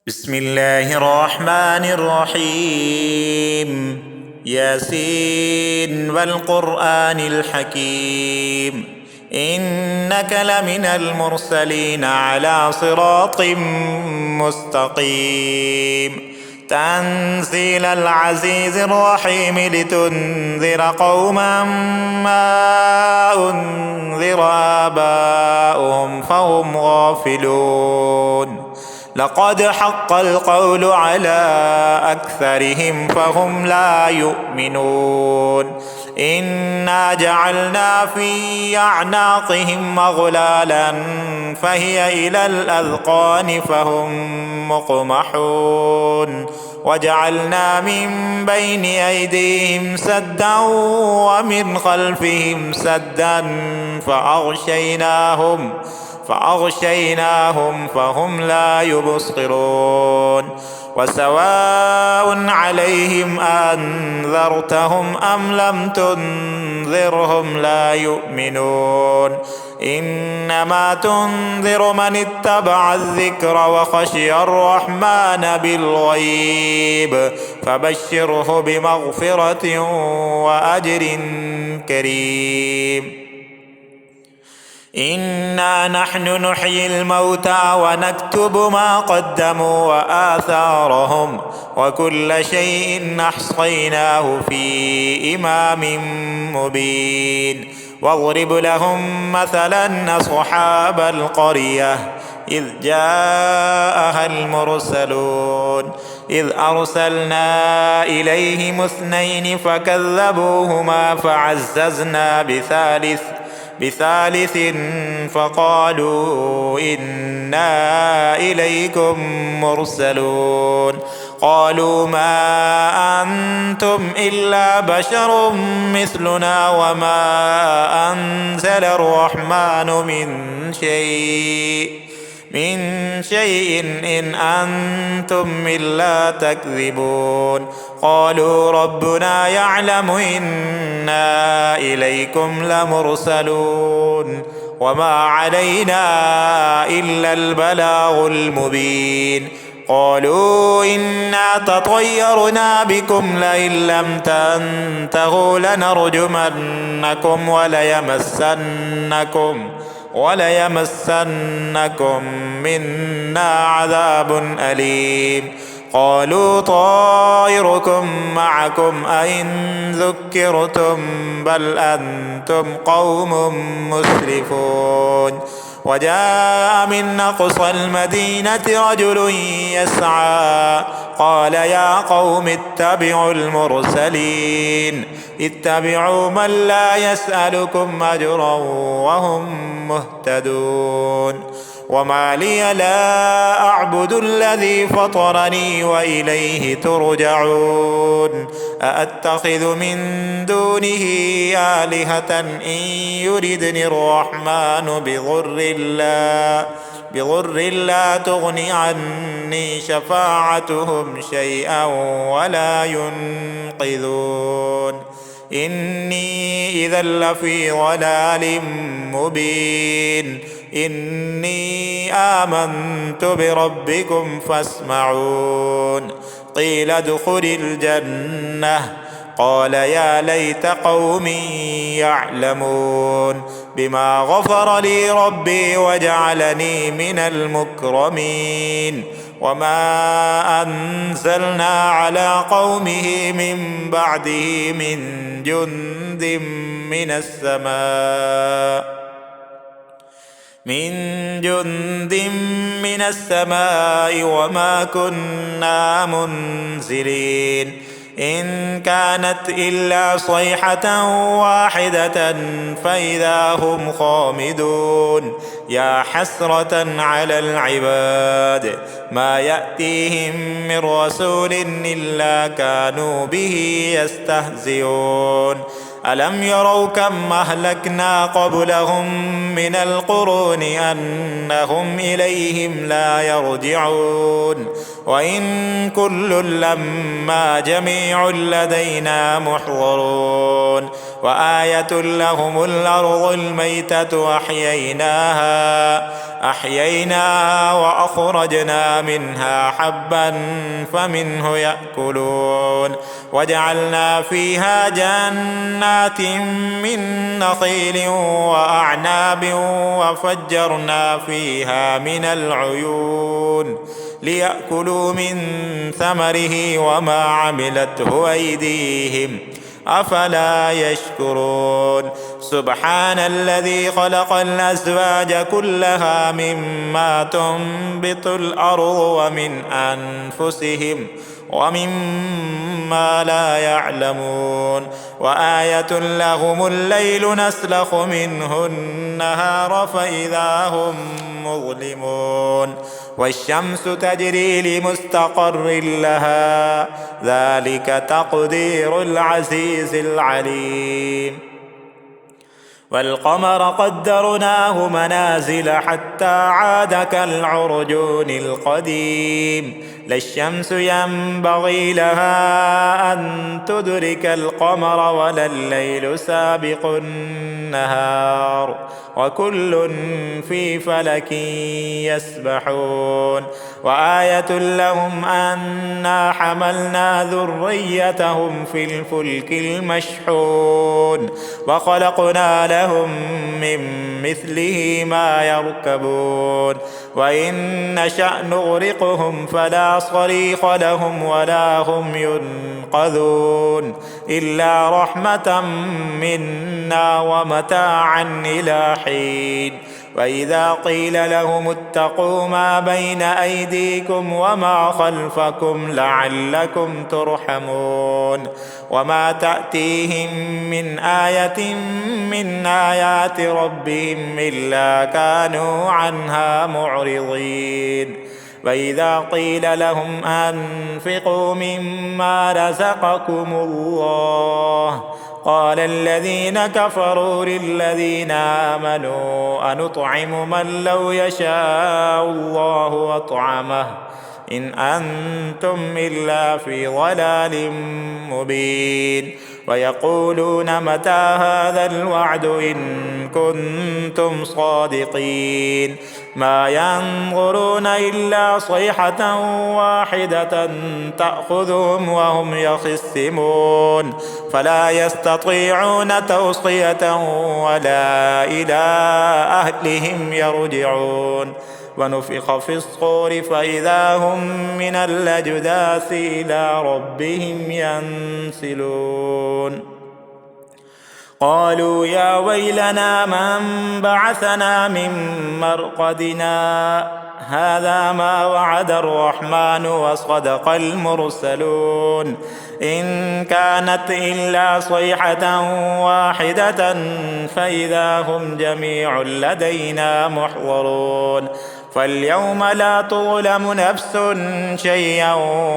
بسم الله الرحمن الرحيم. ياسين والقرآن الحكيم، إنك لمن المرسلين على صراط مستقيم. تنزيل العزيز الرحيم لتنذر قوما ما أنذر آباؤهم فهم غافلون. لقد حق القول على أكثرهم فهم لا يؤمنون. إنا جعلنا في أعناقهم أغلالا فهي إلى الأذقان فهم مقمحون. وجعلنا من بين أيديهم سدا ومن خلفهم سدا فأغشيناهم فهم لا يبصرون. وسواء عليهم أنذرتهم أم لم تنذرهم لا يؤمنون. إنما تنذر من اتبع الذكر وخشي الرحمن بالغيب فبشره بمغفرة وأجر كريم. إنا نحن نحيي الموتى ونكتب ما قدموا وآثارهم وكل شيء أحصيناه في إمام مبين. واضرب لهم مثلا أصحاب القرية إذ جاءها المرسلون إذ أرسلنا إليهم 2 فكذبوهما فعززنا بثالث فقالوا إنا إليكم مرسلون. قالوا ما أنتم إلا بشر مثلنا وما أنزل الرحمن من شيء إن أنتم إلا تكذبون. قالوا ربنا يعلم إنا إليكم لمرسلون وما علينا إلا البلاغ المبين. قالوا إنا تطيرنا بكم لئن لم تنتهوا لنرجمنكم وليمسنكم منا عذاب أليم. قالوا طائركم معكم أئن ذكرتم بل أنتم قوم مسرفون. وجاء من أقصى المدينة رجل يسعى قال يا قوم اتبعوا المرسلين اتبعوا من لا يسألكم أجرا وهم مهتدون. وما لي لا أعبد الذي فطرني وإليه ترجعون. أأتخذ من دونه آلهة إن يردني الرحمن بضر لا تغني عني شفاعتهم شيئا ولا ينقذون. إني إذا لفي ضلال مبين. إني آمنت بربكم فاسمعون. قيل ادخل الجنة قال يا ليت قومي يعلمون بما غفر لي ربي وجعلني من المكرمين. وما أنزلنا على قومه من بعده من جند من السماء وما كنا منزلين. إن كانت إلا صيحة واحدة فإذا هم خامدون. يا حسرة على العباد ما يأتيهم من رسول إلا كانوا به يستهزئون. ألم يروا كم أهلكنا قبلهم من القرون أنهم إليهم لا يرجعون. وإن كل لما جميع لدينا محضرون. وآية لهم الأرض الميتة أحييناها أحييناها وأخرجنا منها حبا فمنه يأكلون وجعلنا فيها جنات من نخيل وأعناب وفجرنا فيها من العيون ليأكلوا من ثمره وما عملته أيديهم أفلا يشكرون سبحان الذي خلق الأزواج كلها مما تنبت الأرض ومن أنفسهم ومما لا يعلمون وآية لهم الليل نسلخ منه النهار فإذا هم مظلمون والشمس تجري لمستقر لها ذلك تقدير العزيز العليم والقمر قدرناه منازل حتى عاد كالعرجون القديم لا الشمس ينبغي لها أن تدرك القمر ولا الليل سابق النهار وكل في فلك يسبحون وآية لهم أنا حملنا ذريتهم في الفلك المشحون وخلقنا لهم من مثله ما يركبون وإن نشأ نغرقهم فلا صريخ لهم ولا هم ينقذون إلا رحمة منا ومتاعا إلى حين وإذا قيل لهم اتقوا ما بين أيديكم وما خلفكم لعلكم ترحمون وما تأتيهم من آية من آيات ربهم إلا كانوا عنها معرضين وإذا قيل لهم أنفقوا مما رزقكم الله قال الذين كفروا للذين آمنوا أنطعم من لو يشاء الله أطعمه إن أنتم إلا في ضلال مبين ويقولون متى هذا الوعد إن كنتم صادقين ما ينظرون إلا صيحة واحدة تأخذهم وهم يخصمون فلا يستطيعون توصية ولا إلى أهلهم يرجعون ونفخ في الصور فإذا هم من الأجداث إلى ربهم ينسلون قالوا يا ويلنا من بعثنا من مرقدنا هذا ما وعد الرحمن وصدق المرسلون إن كانت إلا صيحة واحدة فإذا هم جميع لدينا محضرون فاليوم لا تظلم نفس شيئا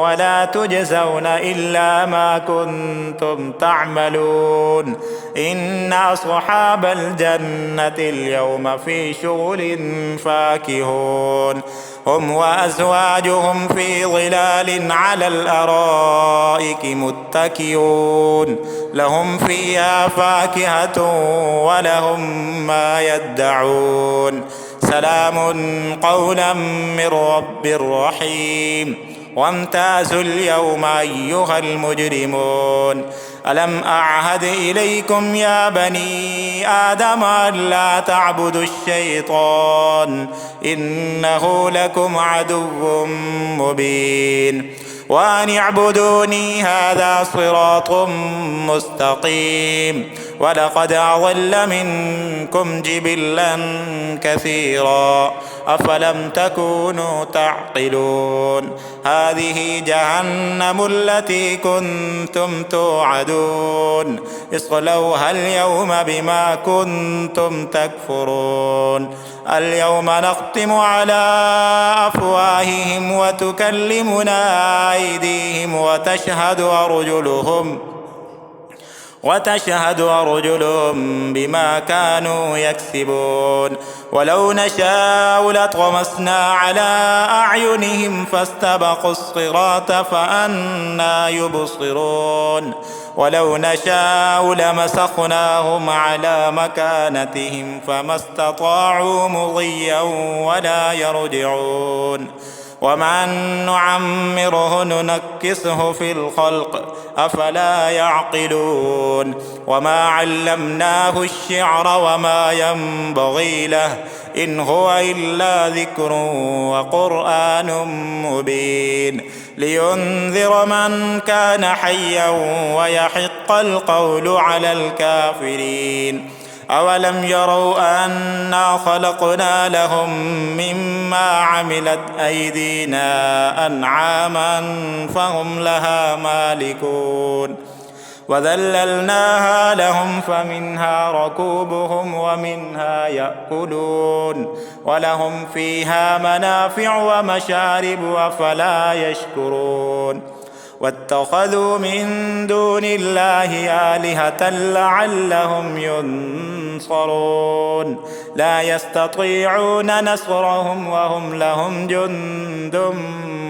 ولا تجزون إلا ما كنتم تعملون إن أصحاب الجنة اليوم في شغل فاكهون هم وأزواجهم في ظلال على الأرائك متكئون لهم فيها فاكهة ولهم ما يدعون سلام قولا من رب رحيم وامتازوا اليوم أيها المجرمون ألم أعهد إليكم يا بني آدم ألا تعبدوا الشيطان إنه لكم عدو مبين وأن اعبدوني هذا صراط مستقيم ولقد أضل منكم جبلا كثيرا أفلم تكونوا تعقلون هذه جهنم التي كنتم توعدون اصلوها اليوم بما كنتم تكفرون اليوم نختم على أفواههم وتكلمنا أيديهم وتشهد أرجلهم بما كانوا يكسبون ولو نشاء لطمسنا على أعينهم فاستبقوا الصراط فأنى يبصرون ولو نشاء لمسخناهم على مكانتهم فما استطاعوا مضيا ولا يرجعون ومن نعمره ننكسه في الخلق أفلا يعقلون وما علمناه الشعر وما ينبغي له إن هو إلا ذكر وقرآن مبين لينذر من كان حيا ويحق القول على الكافرين أولم يروا أنا خلقنا لهم مما عملت أيدينا أنعاما فهم لها مالكون وذللناها لهم فمنها ركوبهم ومنها يأكلون ولهم فيها منافع ومشارب أفلا يشكرون واتخذوا من دون الله آلهة لعلهم ينصرون لا يستطيعون نصرهم وهم لهم جند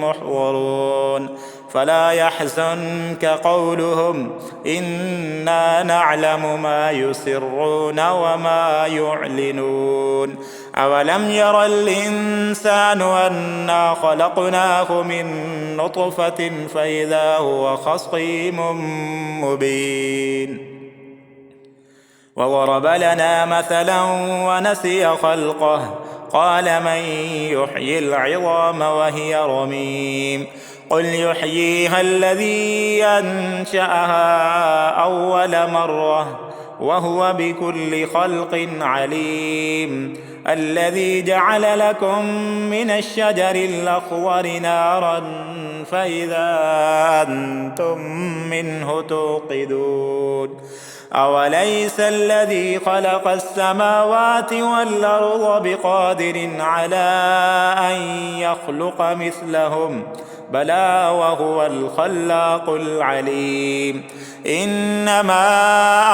محضرون فلا يحزنك قولهم إنا نعلم ما يسرون وما يعلنون أولم ير الإنسان أنا خلقناه من نطفة فإذا هو خصيم مبين وضرب لنا مثلا ونسي خلقه قال من يحيي العظام وهي رميم قل يحييها الذي أنشأها أول مرة وهو بكل خلق عليم الذي جعل لكم من الشجر الأخضر نارا فإذا أنتم منه توقدون أوليس الذي خلق السماوات والأرض بقادر على أن يخلق مثلهم بلى وهو الخلاق العليم إنما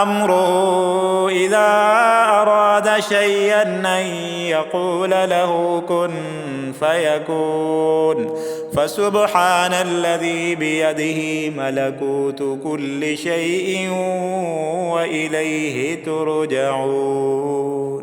أمره إذا أراد شيئا أن يقول له كن فيكون فسبحان الذي بيده ملكوت كل شيء وإليه ترجعون.